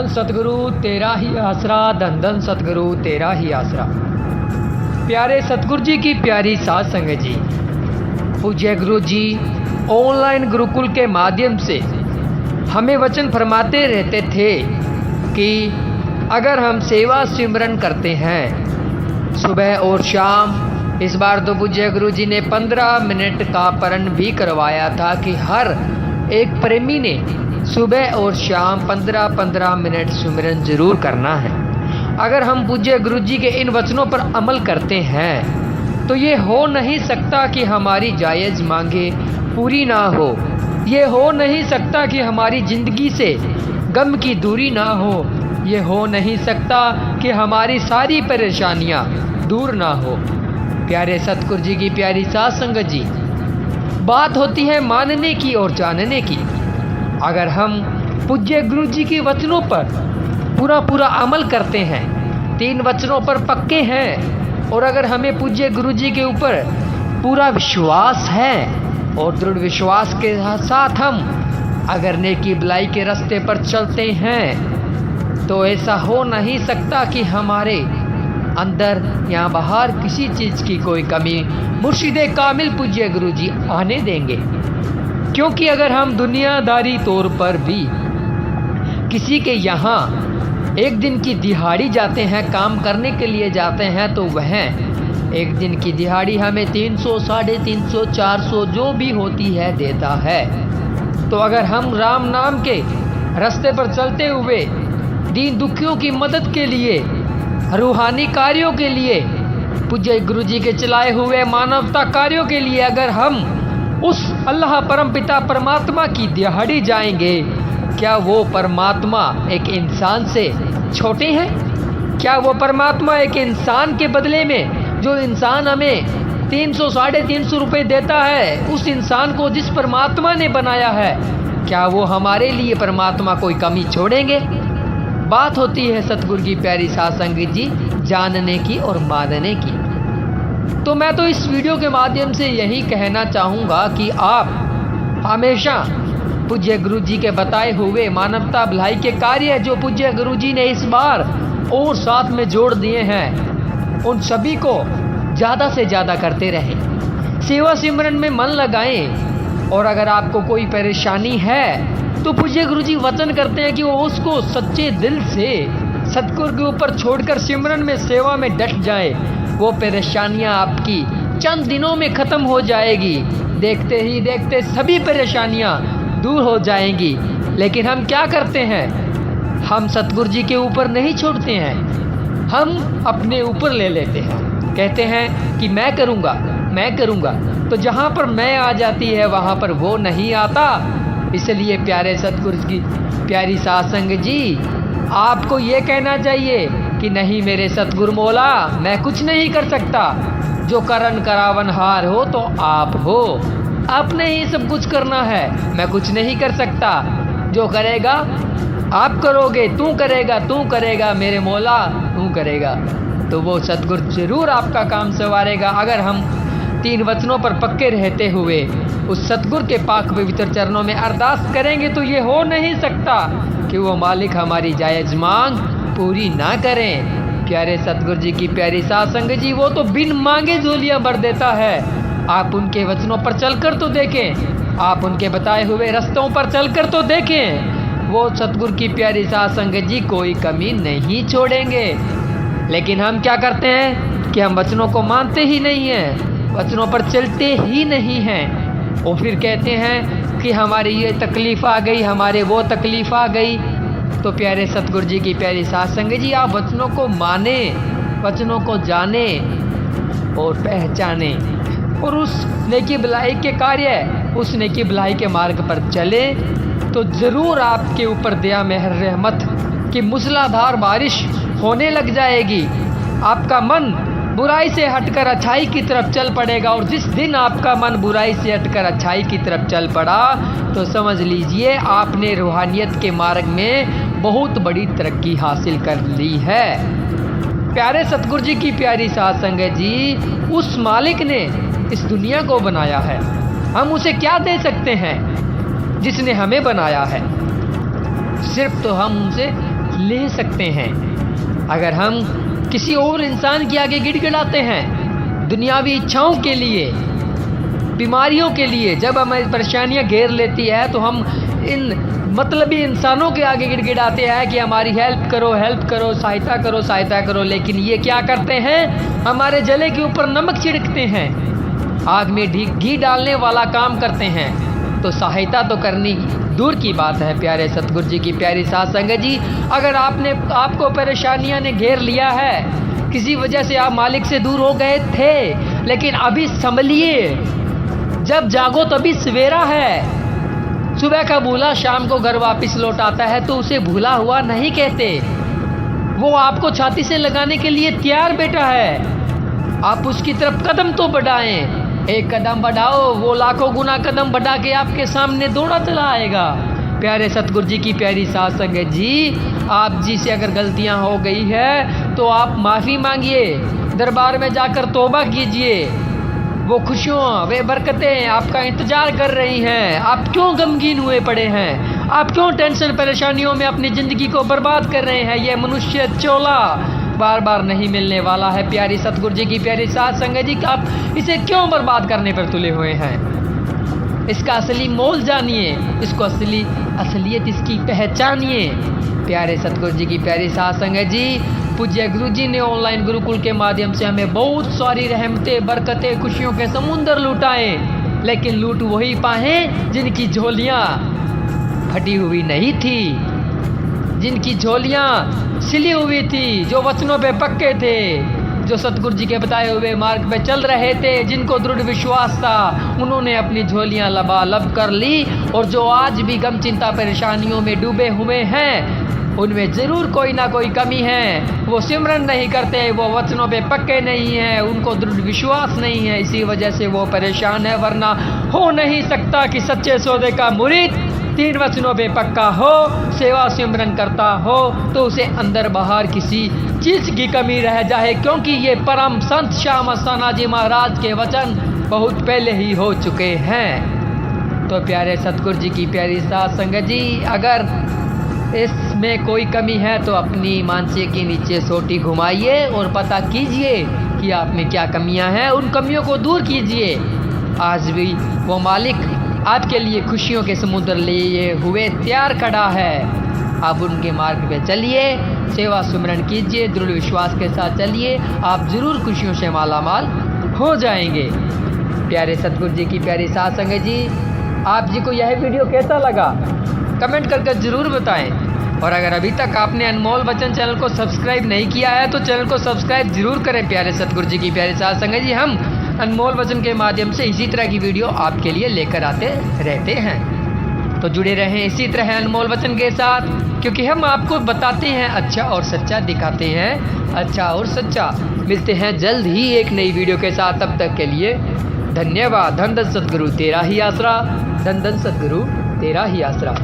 धन सतगुरु तेरा ही आसरा, धन धन सतगुरु तेरा ही आसरा। प्यारे सतगुरु जी की प्यारी साध संगत जी, पूज्य गुरु जी ऑनलाइन गुरुकुल के माध्यम से हमें वचन फरमाते रहते थे कि अगर हम सेवा सिमरन करते हैं सुबह और शाम, इस बार तो पूज्य गुरु जी ने 15 मिनट का परण भी करवाया था कि हर एक प्रेमी ने सुबह और शाम 15-15 मिनट सिमरन जरूर करना है। अगर हम पूज्य गुरु जी के इन वचनों पर अमल करते हैं तो ये हो नहीं सकता कि हमारी जायज़ मांगे पूरी ना हो, ये हो नहीं सकता कि हमारी ज़िंदगी से गम की दूरी ना हो, ये हो नहीं सकता कि हमारी सारी परेशानियां दूर ना हो। प्यारे सतगुरु जी की प्यारी साध संगत जी, बात होती है मानने की और जानने की। अगर हम पूज्य गुरु जी के वचनों पर पूरा अमल करते हैं, 3 वचनों पर पक्के हैं, और अगर हमें पूज्य गुरु जी के ऊपर पूरा विश्वास है और दृढ़ विश्वास के साथ हम अगर नेकी भलाई के रास्ते पर चलते हैं तो ऐसा हो नहीं सकता कि हमारे अंदर या बाहर किसी चीज़ की कोई कमी मुर्शिदे कामिल पूज्य गुरु जी आने देंगे। क्योंकि अगर हम दुनियादारी तौर पर भी किसी के यहाँ एक दिन की दिहाड़ी जाते हैं, काम करने के लिए जाते हैं, तो वह एक दिन की दिहाड़ी हमें 300, 350, 400 जो भी होती है देता है। तो अगर हम राम नाम के रास्ते पर चलते हुए दीन दुखियों की मदद के लिए, रूहानी कार्यों के लिए, पूज्य गुरु जी के चलाए हुए मानवता कार्यों के लिए अगर हम उस अल्लाह परमपिता परमात्मा की दिहाड़ी जाएंगे, क्या वो परमात्मा एक इंसान से छोटे हैं? क्या वो परमात्मा एक इंसान के बदले में, जो इंसान हमें 300, 350 रुपये देता है, उस इंसान को जिस परमात्मा ने बनाया है, क्या वो हमारे लिए परमात्मा कोई कमी छोड़ेंगे? बात होती है सतगुरु की प्यारी साध संगत जी जानने की और मानने की। तो मैं तो इस वीडियो के माध्यम से यही कहना चाहूँगा कि आप हमेशा पूज्य गुरु जी के बताए हुए मानवता भलाई के कार्य जो पूज्य गुरु जी ने इस बार और साथ में जोड़ दिए हैं, उन सभी को ज़्यादा से ज़्यादा करते रहें, सेवा सिमरन में मन लगाएं। और अगर आपको कोई परेशानी है तो पूज्य गुरु जी वचन करते हैं कि वो उसको सच्चे दिल से सतगुरु के ऊपर छोड़कर सिमरन में, सेवा में डट जाए। वो परेशानियां आपकी चंद दिनों में ख़त्म हो जाएगी, देखते ही देखते सभी परेशानियां दूर हो जाएंगी। लेकिन हम क्या करते हैं, हम सतगुरु जी के ऊपर नहीं छोड़ते हैं, हम अपने ऊपर ले लेते हैं, कहते हैं कि मैं करूँगा। तो जहाँ पर मैं आ जाती है वहाँ पर वो नहीं आता। इसलिए प्यारे सतगुरु की प्यारी साध संगत जी, आपको ये कहना चाहिए कि नहीं मेरे सतगुरु मौला, मैं कुछ नहीं कर सकता, जो करन करावन हार हो तो आप हो, आपने ही सब कुछ करना है, मैं कुछ नहीं कर सकता, जो करेगा आप करोगे, तू करेगा मेरे मौला, तू करेगा। तो वो सतगुरु जरूर आपका काम संवारेगा। अगर हम 3 वचनों पर पक्के रहते हुए उस सतगुरु के पाक पवित्र चरणों में अरदास करेंगे तो ये हो नहीं सकता कि वो मालिक हमारी जायज़ मांग पूरी ना करें। प्यारे सतगुरु जी की प्यारी साध संगत जी, वो तो बिन मांगे झोलियाँ भर देता है। आप उनके वचनों पर चलकर तो देखें, आप उनके बताए हुए रास्तों पर चलकर तो देखें, वो सतगुरु की प्यारी साध संगत जी कोई कमी नहीं छोड़ेंगे। लेकिन हम क्या करते हैं कि हम वचनों को मानते ही नहीं हैं, वचनों पर चलते ही नहीं हैं, और फिर कहते हैं कि हमारी ये तकलीफ़ आ गई, हमारे वो तकलीफ़ आ गई। तो प्यारे सतगुरु जी की प्यारी साध संगत जी, आप वचनों को माने, वचनों को जाने और पहचाने, और उस नेकी भलाई के कार्य, उस नेकी भलाई के मार्ग पर चले, तो ज़रूर आपके ऊपर दया मेहर रहमत की मूसलाधार बारिश होने लग जाएगी। आपका मन बुराई से हटकर अच्छाई की तरफ चल पड़ेगा, और जिस दिन आपका मन बुराई से हटकर अच्छाई की तरफ चल पड़ा तो समझ लीजिए आपने रूहानियत के मार्ग में बहुत बड़ी तरक्की हासिल कर ली है। प्यारे सतगुरु जी की प्यारी साध संगत जी, उस मालिक ने इस दुनिया को बनाया है, हम उसे क्या दे सकते हैं जिसने हमें बनाया है? सिर्फ तो हम उनसे ले सकते हैं। अगर हम किसी और इंसान के आगे गिड़गिड़ाते हैं दुनियावी इच्छाओं के लिए, बीमारियों के लिए, जब हमें परेशानियां घेर लेती है तो हम इन मतलबी इंसानों के आगे गिड़गिड़ाते हैं कि हमारी हेल्प करो, सहायता करो। लेकिन ये क्या करते हैं, हमारे जले के ऊपर नमक छिड़कते हैं, आग में घी डालने वाला काम करते हैं। तो सहायता तो करनी दूर की बात है प्यारे सतगुरु जी की प्यारी साध संगत जी। अगर आपको परेशानियां ने घेर लिया है, किसी वजह से आप मालिक से दूर हो गए थे, लेकिन अभी संभलिए, जब जागो तभी सवेरा है। सुबह का भूला शाम को घर वापस लौट आता है, तो उसे भूला हुआ नहीं कहते। वो आपको छाती से लगाने के लिए तैयार बैठा है। आप उसकी तरफ कदम तो बढ़ाएं। एक कदम बढ़ाओ, वो लाखों गुना कदम बढ़ा के आपके सामने दौड़ा चला आएगा। प्यारे सतगुरु जी की प्यारी साध संगत जी, आप जी से अगर गलतियां हो गई है तो आप माफ़ी मांगिए, दरबार में जाकर तौबा कीजिए। वो खुशियाँ, वे बरकतें आपका इंतजार कर रही हैं। आप क्यों गमगीन हुए पड़े हैं? आप क्यों टेंशन परेशानियों में अपनी ज़िंदगी को बर्बाद कर रहे हैं? ये मनुष्य चोला बार बार नहीं मिलने वाला है। प्यारी सतगुरु जी की प्यारी साध संगत जी, आप इसे क्यों बर्बाद करने पर तुले हुए हैं? इसका असली मोल जानिए, इसको असलियत इसकी पहचानिए। प्यारे सतगुरु जी की प्यारी साध संगत जी, पूज्य गुरु जी ने ऑनलाइन गुरुकुल के माध्यम से हमें बहुत सारी रहमतें, बरकतें, खुशियों के समुंदर लुटाए, लेकिन लूट वही पाए जिनकी झोलियाँ फटी हुई नहीं थी, जिनकी झोलियाँ सिली हुई थी, जो वचनों पे पक्के थे, जो सतगुरु जी के बताए हुए मार्ग पे चल रहे थे, जिनको दृढ़ विश्वास था, उन्होंने अपनी झोलियाँ लबालब कर ली। और जो आज भी गम चिंता परेशानियों में डूबे हुए हैं, उनमें ज़रूर कोई ना कोई कमी है। वो सिमरन नहीं करते, वो वचनों पे पक्के नहीं हैं, उनको दृढ़ विश्वास नहीं है, इसी वजह से वो परेशान है। वरना हो नहीं सकता कि सच्चे सौदे का मुरीद 3 वचनों पे पक्का हो, सेवा सिमरन करता हो, तो उसे अंदर बाहर किसी चीज़ की कमी रह जाए, क्योंकि ये परम संत श्याम मस्ताना जी महाराज के वचन बहुत पहले ही हो चुके हैं। तो प्यारे सतगुरु जी की प्यारी साध संगत जी, अगर इसमें कोई कमी है तो अपनी मानसिक के नीचे सोटी घुमाइए और पता कीजिए कि आप में क्या कमियां हैं, उन कमियों को दूर कीजिए। आज भी वो मालिक आपके लिए खुशियों के समुद्र लिए हुए तैयार खड़ा है। आप उनके मार्ग पे चलिए, सेवा सुमरन कीजिए, दृढ़ विश्वास के साथ चलिए, आप ज़रूर खुशियों से मालामाल हो जाएंगे। प्यारे सतगुरु जी की प्यारी साध संगत जी, आप जी को यह वीडियो कैसा लगा कमेंट करके ज़रूर बताएं। और अगर अभी तक आपने अनमोल वचन चैनल को सब्सक्राइब नहीं किया है तो चैनल को सब्सक्राइब जरूर करें। प्यारे सतगुरु जी की प्यारी साध संगत जी, हम अनमोल वचन के माध्यम से इसी तरह की वीडियो आपके लिए लेकर आते रहते हैं। तो जुड़े रहें इसी तरह अनमोल वचन के साथ, क्योंकि हम आपको बताते हैं अच्छा और सच्चा, दिखाते हैं अच्छा और सच्चा। मिलते हैं जल्द ही एक नई वीडियो के साथ, तब तक के लिए धन्यवाद। धन धन सतगुरु तेरा ही आसरा, धन धन सतगुरु तेरा ही आसरा।